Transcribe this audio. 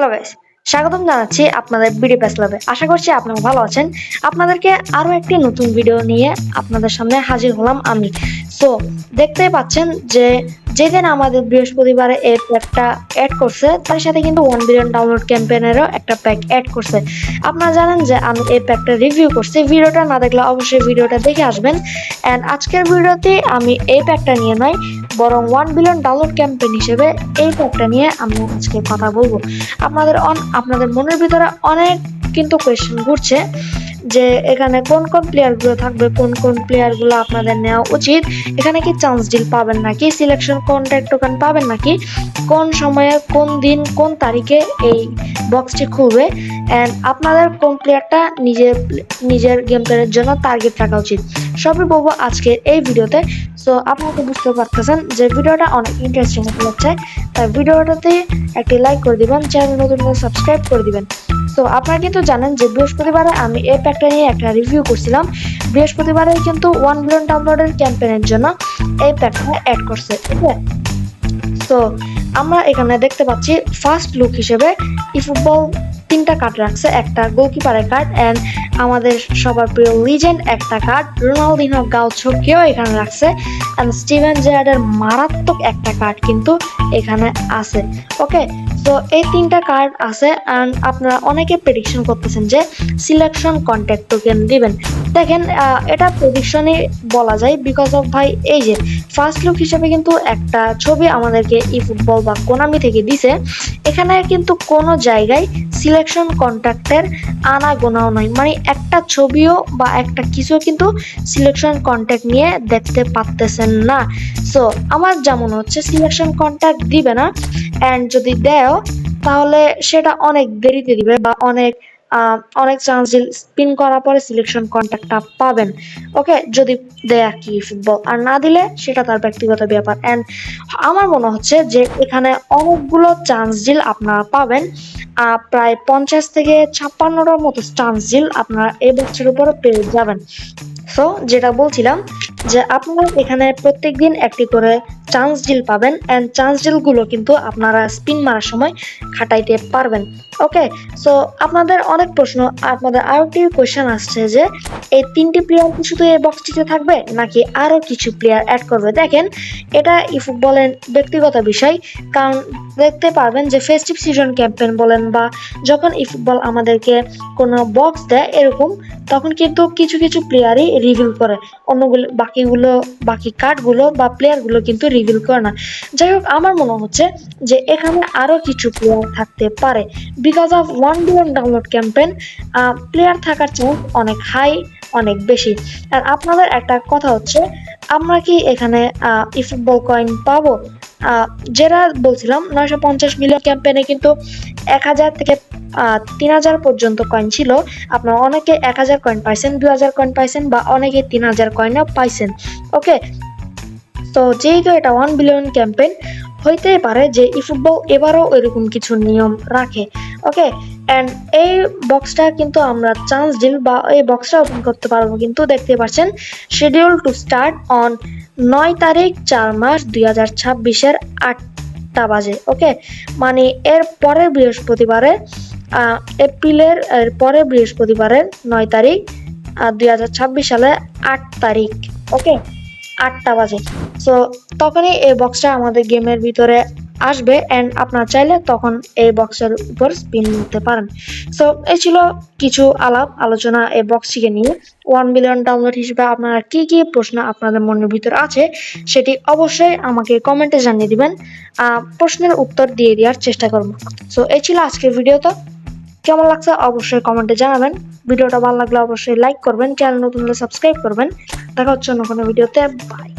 Hello guys, স্বাগতম জানাচ্ছি আপনাদের বিডি প্যাস ল্যাবে। আশা করছি আপনারা ভালো আছেন। আপনাদেরকে আরো একটি নতুন ভিডিও নিয়ে আপনাদের সামনে হাজির হলাম আমি। সো দেখতেই পাচ্ছেন যে যেদিন আমাদের বৃহস্পতিবারে এই প্যাকটা অ্যাড করছে তার সাথে কিন্তু 1 বিলিয়ন ডাউনলোড ক্যাম্পেইনেরও একটা প্যাক অ্যাড করছে। আপনারা জানেন যে আমি এই প্যাকটা রিভিউ করছি। ভিডিওটা না দেখলে অবশ্যই ভিডিওটা দেখে আসবেন। এন্ড আজকের ভিডিওতে আমি এই প্যাকটা নিয়ে নয় বরং 1 বিলিয়ন ডাউনলোড ক্যাম্পেইন হিসেবে এই প্যাকটা নিয়ে আমি আজকে কথা বলবো। আপনাদের মনের ভিতরে অনেক কিন্তু কোয়েশ্চেন ঘুরছে যে এখানে কোন কোন প্লেয়ারগুলো থাকবে, কোন কোন প্লেয়ারগুলো আপনাদের নেওয়া উচিত, এখানে কি চান্স ডিল পাবেন নাকি, সিলেকশন কন্ট্রাক্ট টোকেন পাবেন নাকি, কোন সময়ে কোন দিন কোন তারিখে এই বক্সটি খুলবে, এন্ড আপনাদের কোন প্লেয়ারটা নিজের গেম প্লেয়ারের জন্য টার্গেট রাখা উচিত, সবই বলবো আজকে এই ভিডিওতে। সো আপনারা তো বুঝতে পারতেছেন যে ভিডিওটা অনেক ইন্টারেস্টিং হতে যাচ্ছে, তাই ভিডিওটাতে একটি লাইক করে দিবেন, চ্যানেল নতুন সাবস্ক্রাইব করে দিবেন। তো আপনারা কিন্তু জানেন যে বৃহস্পতিবারে আমি এই প্যাকটা নিয়ে একটা রিভিউ করছিলাম। বৃহস্পতিবারে কিন্তু 1 বিলিয়ন ডাউনলোডের ক্যাম্পেইনের জন্য এই প্যাকটা অ্যাড করছে। ঠিক আছে, তো আমরা এখানে দেখতে পাচ্ছি ফার্স্ট লুক হিসেবে ইফুটবল 3টা কার্ড রাখছে, একটা গোলকিপারের কার্ড এন্ড আমাদের সবার প্রিয় লিজেন্ড একটা কার্ড রোনালদিনহো গাউচোকেও এখানে রাখছে, এন্ড স্টিভেন জেরার্ডের মারাত্মক একটা কার্ড কিন্তু এখানে আছে। ওকে, তো এই 3টা কার্ড আছে এন্ড আপনারা অনেকে প্রেডিকশন করতেছেন যে সিলেকশন কন্ট্যাক্ট টোকেন দিবেন। দেখেন এটা প্রেডিকশনই বলা যায়, বিকজ অফ ভাই এই যে ফার্স্ট লুক হিসেবে কিন্তু একটা ছবি আমাদেরকে ইফুটবল বা কোনামি থেকে দিছে, এখানে কিন্তু কোনো জায়গায় সিলেকশন কন্ট্রাক্টের আনা গোনাও নয়, মানে একটা ছবিও বা একটা কিছু কিন্তু সিলেকশন কন্ট্রাক্ট নিয়ে দেখতে পারতেছেন না। সো আমার যেমন হচ্ছে সিলেকশন কন্ট্রাক্ট দিবে না, অ্যান্ড যদি দেও তাহলে সেটা অনেক দেরিতে দিবে বা অনেক চান্স স্পিন করার পরে সিলেকশন কন্ট্রাক্টটা পাবেন। ওকে, যদি দেয় আর কি ফুটবল, আর না দিলে সেটা তার ব্যক্তিগত ব্যাপার। এন্ড আমার মনে হচ্ছে যে এখানে অনেকগুলো চান্স ডিল আপনারা পাবেন, প্রায় 50 থেকে 56টার মতো চান্স ডিল আপনারা এই বছরের উপরে পেয়ে যাবেন। সো যেটা বলছিলাম যে আপনারা এখানে প্রত্যেকদিন একটি করে চান্স ডিল পাবেন, এন্ড চান্স ডিল গুলো কিন্তু আপনারা স্পিন মারার সময় খাটাইতে পারবেন। ওকে, সো আপনাদের অনেক প্রশ্ন, আপনাদের আরো একটি কোয়েশ্চেন আসছে যে এই 3টি প্লেয়ার কি শুধু এই বক্সটিতে থাকবে নাকি আরো কিছু প্লেয়ার অ্যাড করবে। দেখেন, এটা ফুটবলের ব্যক্তিগত বিষয়, কারণ দেখতে পারবেন যে ফেস্টিভ সিজন ক্যাম্পেইন বলেন বা যখন ফুটবল আমাদেরকে কোনো বক্স দেয় এরকম, তখন কিন্তু কিছু কিছু প্লেয়ারই রিভিল করে, অন্যগুলো বাকি কার্ডগুলো বা প্লেয়ারগুলো কিন্তু রিভিল করে না। যাই হোক, আমার মনে হচ্ছে যে এখানে আরো কিছু প্লেয়ার থাকতে পারে, because of 1 billion download campaign, player থাকার চান্স অনেক হাই, অনেক বেশি। আর আপনাদের একটা কথা হচ্ছে, আমরা কি এখানে ফুটবল কয়েন পাবো? যেটা বলছিলাম 950 মিলিয়ন ক্যাম্পেইনে কিন্তু 1000 থেকে 3000 পর্যন্ত কয়েন ছিল। আপনারা অনেকে 1000 কয়েন পাইছেন, 2000 কয়েন পাইছেন বা অনেকে 3000 কয়েনও পাইছেন। ওকে, তো যেহেতু এটা 1 বিলিয়ন ক্যাম্পেইন, হইতেই পারে যে ফুটবল এবারও এরকম কিছু নিয়ম রাখে। ওকে, এন্ড এই বক্সটা কিন্তু আমরা চান্স ডিল বা এই বক্সটা ওপেন করতে পারবো কিন্তু দেখতে পাচ্ছেন শিডিউল টু স্টার্ট অন 9 তারিখ 4 মাস 2026 8টা বাজে। ওকে, মানে এর পরের বৃহস্পতিবারে এপ্রিলের পরের বৃহস্পতিবারের 9 তারিখ 2026 সালে 8 তারিখ। ওকে, 8টা বাজে। সো তখনই এই বক্সটা আমাদের গেমের ভিতরে আসবে, এন্ড আপনারা চাইলে তখন এই বক্সের উপর স্পিন নিতে পারেন। সো এই ছিল কিছু আলোচনা এই বক্সটিকে নিয়ে। 1 বিলিয়ন ডাউনলোড হিসেবে আপনারা কি কি প্রশ্ন আপনাদের মনের ভিতরে আছে সেটি অবশ্যই আমাকে কমেন্টে জানিয়ে দিবেন, প্রশ্নের উত্তর দিয়ে দেওয়ার চেষ্টা করব। সো এই ছিল আজকের ভিডিওটা। কেমন লাগছে অবশ্যই কমেন্টে জানাবেন। ভিডিওটা ভালো লাগলে অবশ্যই লাইক করবেন, চ্যানেল নতুন হলে সাবস্ক্রাইব করবেন। দেখা হচ্ছে অন্য কোনো ভিডিওতে। বাই।